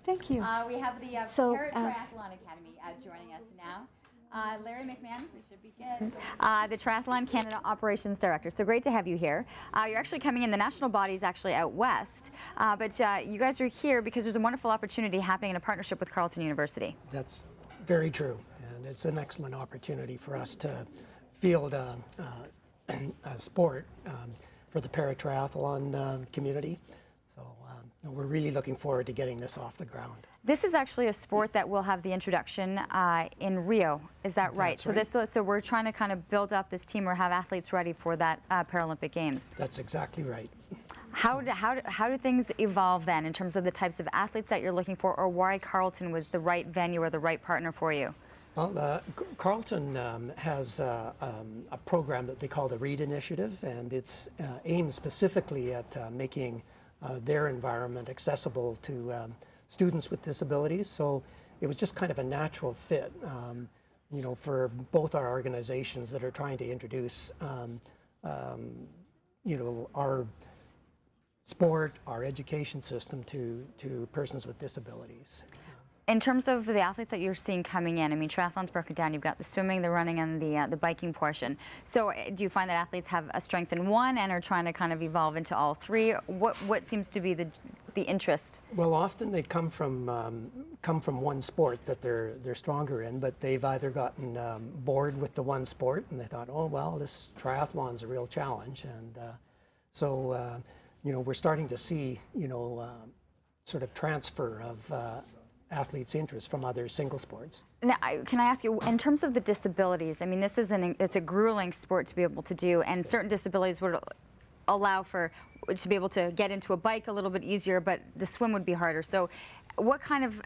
Thank you. We have the Paratriathlon Academy joining us now. Larry McMahon, we should be good. The Triathlon Canada Operations Director. So great to have you here. You're actually coming in, the national body is actually out west, but you guys are here because there's a wonderful opportunity happening in a partnership with Carleton University. That's very true, and it's an excellent opportunity for us to field a sport for the paratriathlon community. So we're really looking forward to getting this off the ground. This is actually a sport that will have the introduction in Rio. Is that right? That's right. So we're trying to kind of build up this team or have athletes ready for that Paralympic Games. That's exactly right. How do things evolve then in terms of the types of athletes that you're looking for, or why Carleton was the right venue or the right partner for you? Well, Carleton has a program that they call the READ Initiative, and it's aimed specifically at making their environment accessible to students with disabilities. So it was just kind of a natural fit, you know, for both our organizations that are trying to introduce, you know, our sport, our education system to persons with disabilities. In terms of the athletes that you're seeing coming in, I mean, triathlon's broken down. You've got the swimming, the running, and the biking portion. So do you find that athletes have a strength in one and are trying to kind of evolve into all three? What seems to be the interest? Well, often they come from one sport that they're stronger in, but they've either gotten bored with the one sport and they thought, oh well, this triathlon's a real challenge, and so you know, we're starting to see, you know, sort of transfer of athletes' interest from other single sports. Now, can I ask you, in terms of the disabilities, I mean, this is it's a grueling sport to be able to do, and certain disabilities would allow for to be able to get into a bike a little bit easier, but the swim would be harder. So what kind of,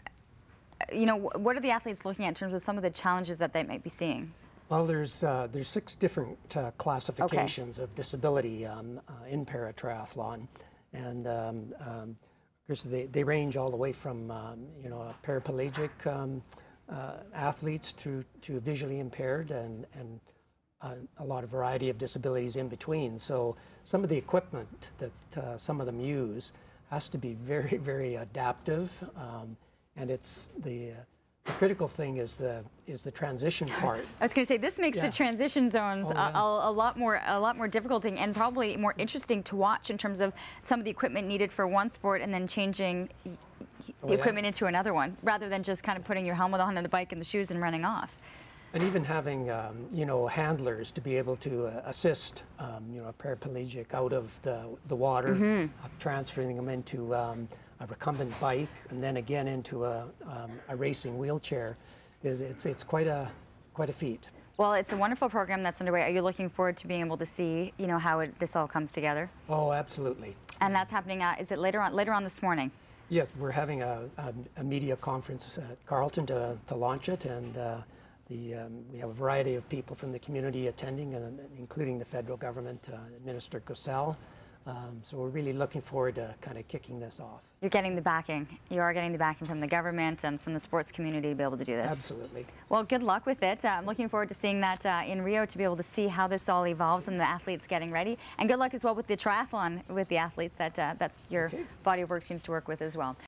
you know, what are the athletes looking at in terms of some of the challenges that they might be seeing? Well, there's 6 different classifications of disability in paratriathlon, and they range all the way from you know, paraplegic athletes to visually impaired, and a lot of variety of disabilities in between. So some of the equipment that some of them use has to be very, very adaptive, and it's the critical thing is the transition part. I was going to say, this makes the transition zones a lot more difficult and probably more interesting to watch in terms of some of the equipment needed for one sport and then changing the equipment into another one, rather than just kind of putting your helmet on and the bike and the shoes and running off. And even having you know, handlers to be able to assist you know, a paraplegic out of the water, transferring them into a recumbent bike, and then again into a racing wheelchair, it's quite a feat. Well, it's a wonderful program that's underway. Are you looking forward to being able to see, you know, how this all comes together? Oh, absolutely. And that's happening. Is it later on this morning? Yes, we're having a media conference at Carleton to launch it, and we have a variety of people from the community attending, including the federal government, Minister Gosell. So we're really looking forward to kind of kicking this off. You're getting the backing. You are getting the backing from the government and from the sports community to be able to do this. Absolutely. Well, good luck with it. I'm looking forward to seeing that in Rio, to be able to see how this all evolves and the athletes getting ready. And good luck as well with the triathlon with the athletes that your body of work seems to work with as well.